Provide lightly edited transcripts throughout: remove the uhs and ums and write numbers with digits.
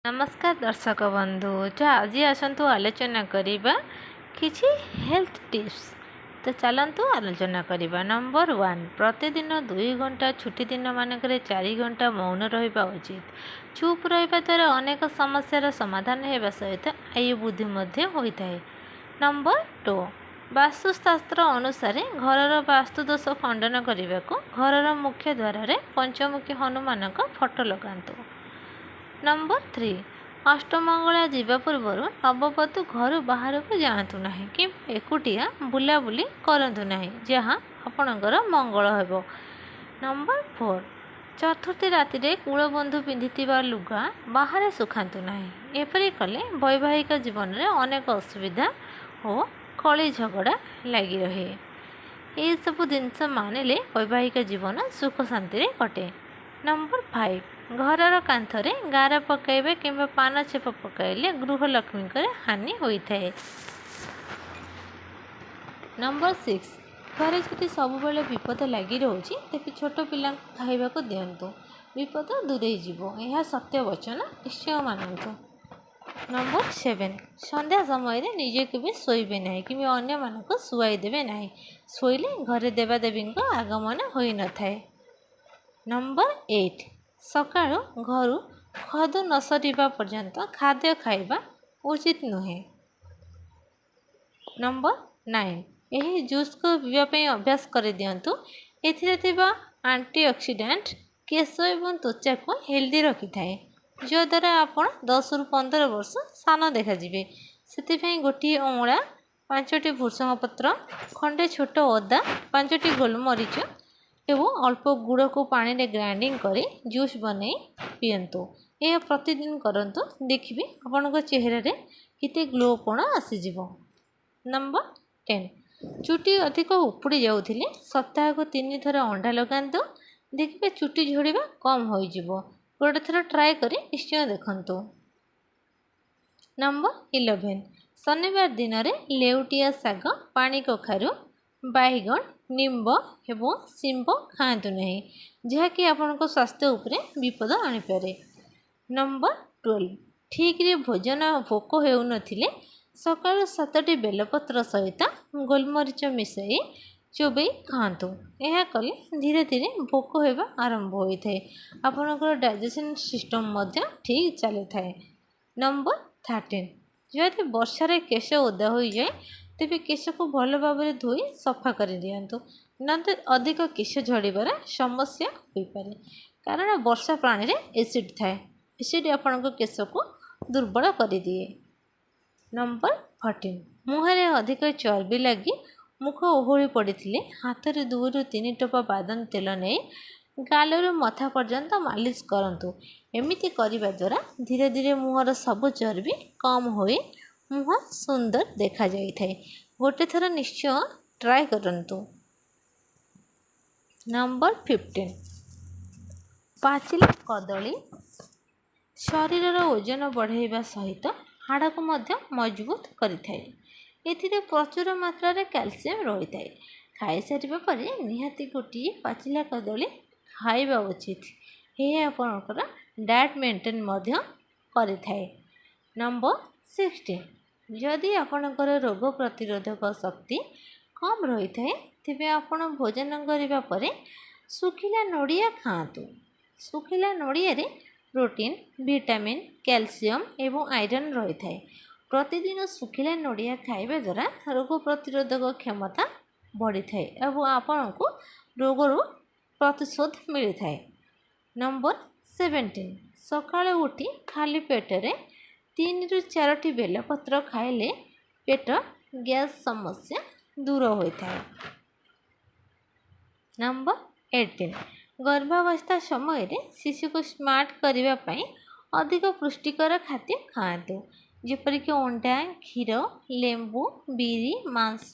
नमस्कार दर्शक बंधु तो आज आसतु आलोचना करवा किछि हेल्थ टिप्स। तो चलतु आलोचना करवा। नंबर 1, प्रतिदिन 2 घंटा छुट्टी दिन मानक 4 घंटा मौन रहा उचित। चुप रहा द्वारा अनेक समस्यार समाधान होगा सहित आयु बुद्धि होता है। नंबर 2, वास्तुशास्त्र अनुसार घरर वास्तुदोष खंडन करने को घरर मुख्य द्वार पंचमुखी हनुमान फोटो लगातु। नंबर 3, अष्टमंगला जीवा पूर्व नववधू घर बाहर को जातु ना कि एकुटिया बुलाबुली करतु ना जहाँ आपणकर मंगल हो। नंबर 4, चतुर्थी राति कूलबंधु पिंधि लुगा बाहर सुखातु ना। एपरी कले वैवाहिक जीवन में अनेक असुविधा और कली झगड़ा लगी रहे। ये सब जिनस मानिले वैवाहिक जीवन सुख शांति कटे। नंबर 5, घरर कांथरे गार पकाइबे किंबा पान छेप पकाइले गृहलक्ष्मी हानि होता है। नंबर 6, घरे जदि सब बेले विपद लगी रोचे तेज छोट पिला खाइबा को दिंतु, विपद दूरे जीव। यह सत्य वचन निश्चय मानतु। नंबर 7, संध्या समय निजे केवे शोइबे नहीं कि अन्य मानक शुआई देवे नहीं। शोइले घरे देवादेवी आगमन होई न थाए। नंबर 8, सकाळु घर खदु न सरिबा पर्यंत खाद्य खाइबा उचित नुहे। नंबर 9, यही जूस को पीवाई अभ्यास कर दिंतु। एथिरे एंटीऑक्सीडेंट केश एवं त्वचा को हेल्दी रखि थाए, जद्वारा आपण 10 ରୁ 15 वर्ष सान देखाଯିବେ। से गोटे अमूला 5टी भृषंग पत्र, खंडे छोट अदा, 5टी गोलमरीच एवं अल्प गुड़ को पानी रे ग्राइंडिंग करी जूस बने पियंतु। यह प्रतिदिन करंतु, देखिए आपन चेहरा रे किते ग्लोपण आसीजिवो। नंबर 10, चुटी अधिक उपुड़ी जाउथिले सप्ताह को 3 थर अंडा लगांतु, देखिए चुटी झड़ीबा कम हो जिवो। गोटे थर ट्राए करी निश्चय देखंतु। नंबर 11, शनिवार दिन में लेउटिया शाग, पानी कखारु, बैगन, निम्ब एवं शिंब खातु नहीं, जहाँकि आपण स्वास्थ्य उपरे विपद आनीपे। नंबर 12, ठीक रे भोजन भोक हो नथिले सकाळु 7टी बेलपत्र सहित गोलमरीच मिसई चोबई खातु। यह कले धीरे धीरे भोक होगा आरंभ होता है। आपणकर डाइजेशन सिस्टम ठीक चली थाए। नंबर 13, जदि वर्षार केश ओदा हो जाए तेरे केश को भल भाव धोई सफा कर दिंतु, न तो अधिक केश झड़बार समस्या हो पारे, कारण वर्षा पानी रे एसिड थाए। एसिड आपण केश को दुर्बल कर दिए। नंबर 14, मुहरे अधिक चर्बी लगी मुख ओहली पड़े हाथ में 2 ରୁ 3 टोपा बादाम तेल नहीं गालू मथा पर्यंत मालिश करंतु। एमिति करिबा द्वारा धीरे धीरे मुहर सब चर्बी कम होई मुह सुंदर देखा जाई थाए। गोटे थर निश्चय ट्राए करंतु। नंबर 15, पाचिला कदली शरीर ओजन बढ़ाइबा सहित हाड़ को मजबूत करिथाए। एथिरे प्रचुर मात्रा रे कैल्शियम रही थाए। खाई सारिबा परे निहाती गोटे पाचिला कदली खाइबा उचित। यह आपणकर डाएट मेंटेन करिथाए। नंबर 16, जदि आपणकर रोग प्रतिरोधक शक्ति कम रही थाए तेबे आपण भोजन करिबा परे सुखिला नड़िया खातु। सुखिला नड़िया रे प्रोटीन, विटामिन, कैल्शियम एवं आयरन रही थाए। प्रतिदिन सुखिला नड़िया खाइबा द्वारा रोग प्रतिरोधक क्षमता बढ़ी थाए एवं आपण को रोगर प्रतिशोध मिली थाए। नंबर 17, सकाळे उठी खाली पेटरे 3 ରୁ 4ଟି बेलपत्र खाइले पेट गैस समस्या दूर होता है। नंबर 18, गर्भावस्था समय शिशु को स्मार्ट करने अधिक पुष्टिकर खाद्य खातु, जेपरिक अंडा, क्षीर, लेंबू, बीरी, मांस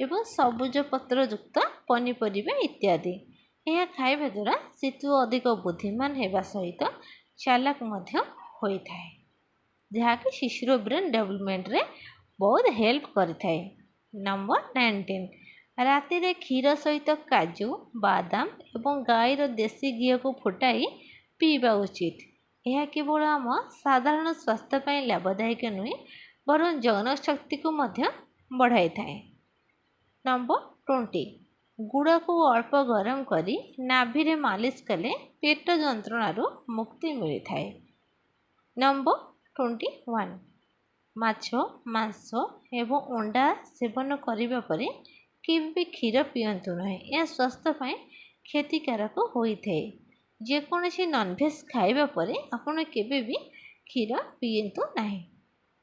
एवं सबुज पत्र युक्त पनीपरिया इत्यादि। यह खाइबा द्वारा शिशु अधिक बुद्धिमान होगा सहित चालाक होता है, जहाँकि शिशुर ब्रेन डेवलपमेंट रे बहुत हेल्प करिथाए। नंबर 19, राति रे क्षीर सहित काजू, बादाम एवं गाईर देसी घी को फुटाई पीवा उचित। ଏହା କେବଳ ଆମ ସାଧାରଣ ସ୍ୱାସ୍ଥ୍ୟ ପାଇଁ ଲାଭଦାୟକ ନୁହେଁ ବରଂ ଯୌନ ଶକ୍ତିକୁ ମଧ୍ୟ ବଢ଼ାଇଥାଏ। ନମ୍ବର 20 ଗୁଡ଼କୁ ଅଳ୍ପ ଗରମ କରି ନାଭିରେ ମାଲିସ କଲେ ପେଟ ଯନ୍ତ୍ରଣାରୁ ମୁକ୍ତି ମିଳିଥାଏ। ନମ୍ବର 21 ମାଛ, ମାଂସ ଏବଂ ଅଣ୍ଡା ସେବନ କରିବା ପରେ କେବେ ବି କ୍ଷୀର ପିଅନ୍ତୁ ନାହିଁ। ଏହା ସ୍ୱାସ୍ଥ୍ୟ ପାଇଁ କ୍ଷତିକାରକ ହୋଇଥାଏ। ଯେକୌଣସି ନନଭେଜ୍ ଖାଇବା ପରେ ଆପଣ କେବେ ବି କ୍ଷୀର ପିଅନ୍ତୁ ନାହିଁ।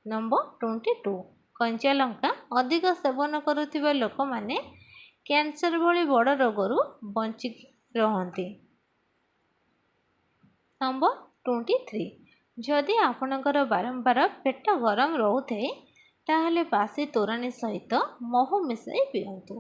ନମ୍ବର 22 କଞ୍ଚା ଲଙ୍କା ଅଧିକ ସେବନ କରୁଥିବା ଲୋକମାନେ କ୍ୟାନ୍ସର ଭଳି ବଡ଼ ରୋଗରୁ ବଞ୍ଚିକି ରହନ୍ତି। ନମ୍ବର 23 ଯଦି ଆପଣଙ୍କର ବାରମ୍ବାର ପେଟ ଗରମ ରହୁଥାଏ ତାହେଲେ ବାସି ତୋରାଣୀ ସହିତ ମହୁ ମିଶାଇ ପିଅନ୍ତୁ।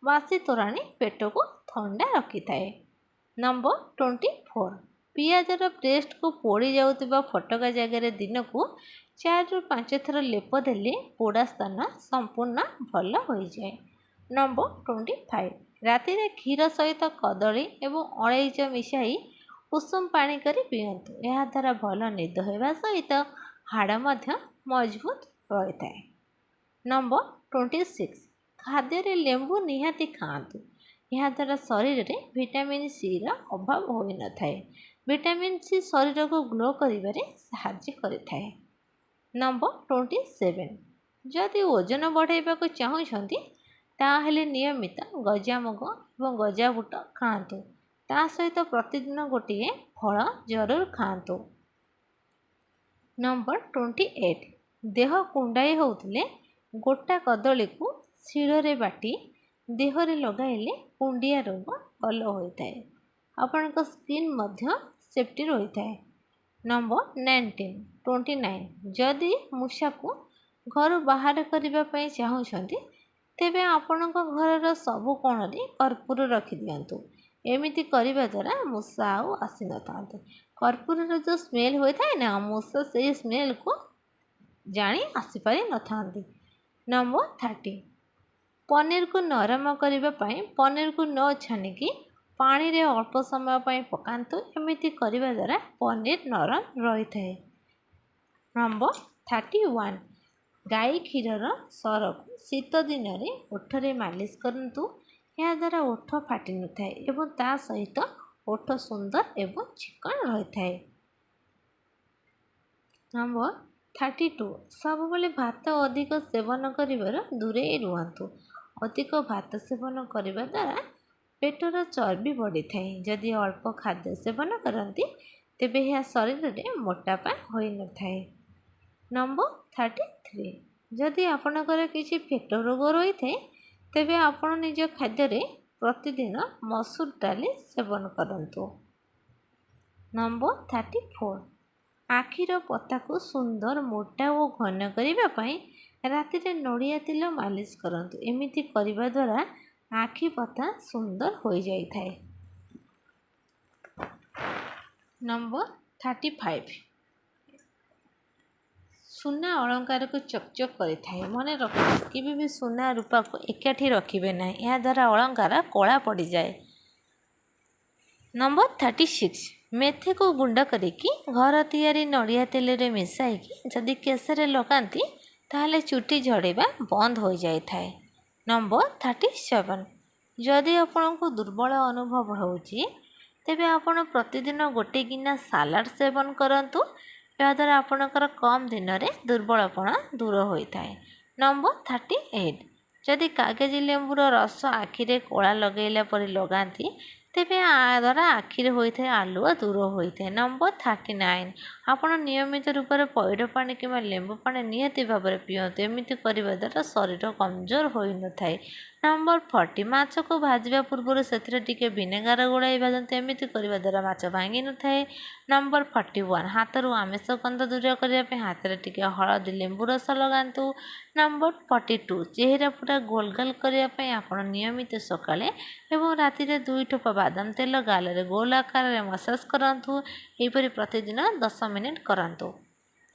ବାସି ତୋରାଣୀ ପେଟକୁ ଥଣ୍ଡା ରଖିଥାଏ। ନମ୍ବର 24 ପିଆଜର ପେଷ୍ଟକୁ ପୋଡ଼ି ଯାଉଥିବା ଫୋଟକା ଜାଗାରେ ଦିନକୁ 4ରୁ 5 ଥର ଲେପ ଦେଲେ ପୋଡ଼ା ସ୍ଥାନ ସମ୍ପୂର୍ଣ୍ଣ ଭଲ ହୋଇଯାଏ। ନମ୍ବର 25 ରାତିରେ କ୍ଷୀର ସହିତ କଦଳୀ ଏବଂ ଅଳେଇଚ ମିଶାଇ ଉଷୁମ ପାଣି କରି ପିଅନ୍ତୁ। ଏହାଦ୍ୱାରା ଭଲ ନିଦ ହେବା ସହିତ ହାଡ଼ ମଧ୍ୟ ମଜବୁତ ରହିଥାଏ। ନମ୍ବର 26 ଖାଦ୍ୟରେ ଲେମ୍ବୁ ନିହାତି ଖାଆନ୍ତୁ। ଏହାଦ୍ୱାରା ଶରୀରରେ ଭିଟାମିନ୍ ସିର ଅଭାବ ହୋଇନଥାଏ। ଭିଟାମିନ୍ ସି ଶରୀରକୁ ଗ୍ଲୋ କରିବାରେ ସାହାଯ୍ୟ କରିଥାଏ। ନମ୍ବର 27 ଯଦି ଓଜନ ବଢ଼ାଇବାକୁ ଚାହୁଁଛନ୍ତି ତାହେଲେ ନିୟମିତ ଗଜାମୁଗ ଏବଂ ଗଜାବୁଟ ଖାଆନ୍ତୁ। ତା ସହିତ ପ୍ରତିଦିନ ଗୋଟିଏ ଫଳ ଜରୁର ଖାଆନ୍ତୁ। ନମ୍ବର 28 ଦେହ କୁଣ୍ଡାଇ ହେଉଥିଲେ ଗୋଟା କଦଳୀକୁ ଶିଳରେ ବାଟି ଦେହରେ ଲଗାଇଲେ କୁଣ୍ଡିଆ ରୋଗ ଭଲ ହୋଇଥାଏ। ଆପଣଙ୍କ ସ୍କିନ୍ ମଧ୍ୟ ସେଫ୍ଟି ରହିଥାଏ। ନମ୍ବର 29 ଯଦି ମୂଷାକୁ ଘରୁ ବାହାର କରିବା ପାଇଁ ଚାହୁଁଛନ୍ତି ତେବେ ଆପଣଙ୍କ ଘରର ସବୁ କୋଣରେ କର୍ପୂର ରଖିଦିଅନ୍ତୁ। ଏମିତି କରିବା ଦ୍ୱାରା ମୂଷା ଆଉ ଆସିନଥାନ୍ତି। କର୍ପୂରର ଯେଉଁ ସ୍ମେଲ୍ ହୋଇଥାଏ ନା ମୂଷା ସେହି ସ୍ମେଲ୍କୁ ଜାଣି ଆସିପାରିନଥାନ୍ତି। ନମ୍ବର 30 ପନିରକୁ ନରମ କରିବା ପାଇଁ ପନିରକୁ ନ ଛାଣିକି ପାଣିରେ ଅଳ୍ପ ସମୟ ପାଇଁ ପକାନ୍ତୁ। ଏମିତି କରିବା ଦ୍ୱାରା ପନିର ନରମ ରହିଥାଏ। ନମ୍ବର 31 ଗାଈ କ୍ଷୀରର ସରକୁ ଶୀତ ଦିନରେ ଓଠରେ ମାଲିସ କରନ୍ତୁ। ଏହାଦ୍ୱାରା ଓଠ ଫାଟି ନଥାଏ ଏବଂ ତା ସହିତ ଓଠ ସୁନ୍ଦର ଏବଂ ଚିକ୍କଣ ରହିଥାଏ। ନମ୍ବର 32 ସବୁବେଳେ ଭାତ ଅଧିକ ସେବନ କରିବାରୁ ଦୂରେଇ ରୁହନ୍ତୁ। ଅଧିକ ଭାତ ସେବନ କରିବା ଦ୍ୱାରା ପେଟର ଚର୍ବି ବଢ଼ିଥାଏ। ଯଦି ଅଳ୍ପ ଖାଦ୍ୟ ସେବନ କରନ୍ତି ତେବେ ଏହା ଶରୀରରେ ମୋଟାପା ହୋଇନଥାଏ। ନମ୍ବର 33 ଯଦି ଆପଣଙ୍କର କିଛି ପେଟ ରୋଗ ରହିଥାଏ ତେବେ ଆପଣ ନିଜ ଖାଦ୍ୟରେ ପ୍ରତିଦିନ ମସୁର ଡାଲି ସେବନ କରନ୍ତୁ। ନମ୍ବର 34 ଆଖିର ପତାକୁ ସୁନ୍ଦର ମୋଟା ଓ ଘନ କରିବା ପାଇଁ ରାତିରେ ନଡ଼ିଆ ତେଲ ମାଲିସ କରନ୍ତୁ। ଏମିତି କରିବା ଦ୍ୱାରା ଆଖି ପତା ସୁନ୍ଦର ହୋଇଯାଇଥାଏ। ନମ୍ବର 35 ସୁନା ଅଳଙ୍କାରକୁ ଚକଚକ୍ କରିଥାଏ। ମନେ ରଖନ୍ତୁ କେବେ ବି ସୁନା ରୂପାକୁ ଏକାଠି ରଖିବେ ନାହିଁ। ଏହାଦ୍ୱାରା ଅଳଙ୍କାର କଳା ପଡ଼ିଯାଏ। ନମ୍ବର 36 ମେଥିକୁ ଗୁଣ୍ଡ କରିକି ଘର ତିଆରି ନଡ଼ିଆ ତେଲରେ ମିଶାଇକି ଯଦି କେଶରେ ଲଗାନ୍ତି ତାହେଲେ ଚୁଟି ଝଡ଼ିବା ବନ୍ଦ ହୋଇଯାଇଥାଏ। ନମ୍ବର 37 ଯଦି ଆପଣଙ୍କୁ ଦୁର୍ବଳ ଅନୁଭବ ହେଉଛି ତେବେ ଆପଣ ପ୍ରତିଦିନ ଗୋଟେ ଗିନା ସାଲାଡ଼ ସେବନ କରନ୍ତୁ। ଏହାଦ୍ୱାରା ଆପଣଙ୍କର କମ୍ ଦିନରେ ଦୁର୍ବଳପଣ ଦୂର ହୋଇଥାଏ। ନମ୍ବର 38 ଯଦି କାଗଜି ଲେମ୍ବୁର ରସ ଆଖିରେ କଳା ଲଗାଇଲା ପରି ଲଗାନ୍ତି ତେବେ ଦ୍ୱାରା ଆଖିରେ ହୋଇଥାଏ ଆଲୁଅ ଦୂର ହୋଇଥାଏ। ନମ୍ବର 39 ଆପଣ ନିୟମିତ ରୂପରେ ପଇଡ଼ ପାଣି କିମ୍ବା ଲେମ୍ବୁ ପାଣି ନିହାତି ଭାବରେ ପିଅନ୍ତୁ। ଏମିତି କରିବା ଦ୍ୱାରା ଶରୀର କମଜୋର ହୋଇନଥାଏ। ନମ୍ବର 40 ମାଛକୁ ଭାଜିବା ପୂର୍ବରୁ ସେଥିରେ ଟିକେ ଭିନେଗାର ଗୋଳାଇ ଭାଜନ୍ତୁ। ଏମିତି କରିବା ଦ୍ୱାରା ମାଛ ଭାଙ୍ଗି ନଥାଏ। ନମ୍ବର 41 ହାତରୁ ଆମିଷ ଗନ୍ଧ ଦୂର କରିବା ପାଇଁ ହାତରେ ଟିକେ ହଳଦୀ ଲେମ୍ବୁ ରସ ଲଗାନ୍ତୁ। ନମ୍ବର 42 ଚେହେରା ପୁରା ଗୋଲ ଗାଲ କରିବା ପାଇଁ ଆପଣ ନିୟମିତ ସକାଳେ ଏବଂ ରାତିରେ 2 ଠୋପା ବାଦାମ ତେଲ ଗାଲରେ ଗୋଲ ଆକାରରେ ମସାଜ କରନ୍ତୁ। ଏହିପରି ପ୍ରତିଦିନ 10 ମିନିଟ୍ କରନ୍ତୁ।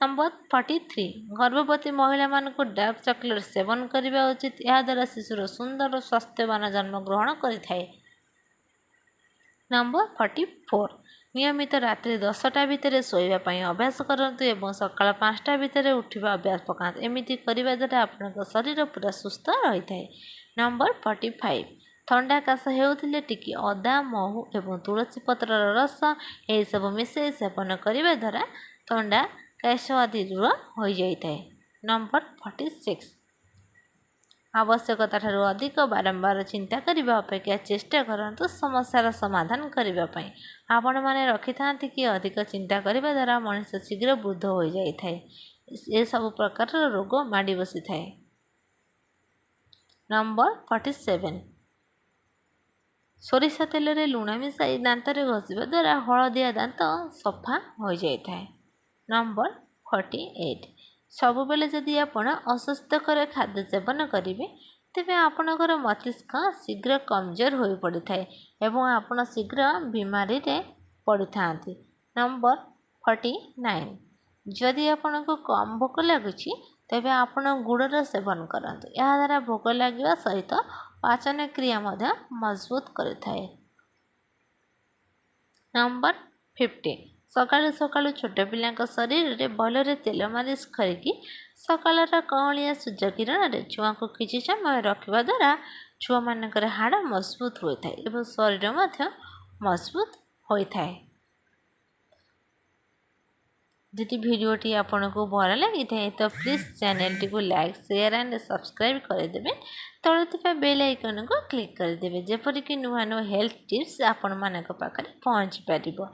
ନମ୍ବର 43 ଗର୍ଭବତୀ ମହିଳାମାନଙ୍କୁ ଡାର୍କ ଚକୋଲେଟ୍ ସେବନ କରିବା ଉଚିତ। ଏହାଦ୍ୱାରା ଶିଶୁର ସୁନ୍ଦର ଓ ସ୍ୱାସ୍ଥ୍ୟବାନ ଜନ୍ମ ଗ୍ରହଣ କରିଥାଏ। ନମ୍ବର 44 नियमित रात्रि 10टा भितर शोइबा पई अभ्यास करंतु एवं सकाळ 5टा भितर उठिबा अभ्यास पकाନ୍ତୁ। एमिति करिबा द्वारा आपणक शरीर पूरा सुस्थ रहिଥାଏ। नंबर 45 थंडा काश हेउथिले टिके अदा महू एवं तुलसी पत्रर रस यही सब मिसई सेवन करिबा द्वारा थंडा काश आदि दूर हो जाइଥାଏ। नंबर 46 आवश्यकता ठारू अधिक बारंबार चिंता करने अपेक्षा चेष्टा करंतु समस्यार समाधान करने। आपण मैंने रखि था कि अधिक चिंता करने द्वारा मनुष्य शीघ्र वृद्ध हो जाए। ये सब प्रकार रोग माड़ी बसी थाए। नंबर 47 सोरिषा तेल रे लुण मिसाई दांत घषा द्वारा हलदिया दांत सफा हो जाए। नंबर 48 सबुबले जदि आपण अस्वास्थ्यकर खाद्य सेवन करेंगे तेबे आपणकर मस्तिष्क शीघ्र कमजोर हो पड़ी थाए एवं आपण शीघ्र बीमारी रे पड़ी था। नंबर 49 जदि आपण को कम भोक लगुच तेबे आपण गुड़र सेवन करंतु। यह द्वारा भोक लगे सहित पाचन क्रिया मजबूत करें। नंबर 50 सकाळु सकाळु छोट पिला शरीर में भलरे तेल मालिश करके सकाल कौलिया सूर्य किरण में छुआ को किसी समय रखा द्वारा छुआ मानकर हाड़ मजबूत होता है एवं शरीर मजबूत होता है। यदि भिडियोटी आपन को भल लगी था तो प्लीज चैनल टी को लाइक शेयर एंड सब्सक्राइब करदे। तले ଥିବା बेल आइकन को क्लिक करदे जेपरिक नुआ नुआ हेल्थ टिप्स आपण मानक पाखरे पहुँची पारिबो।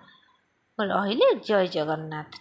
रहिले जय जगन्नाथ।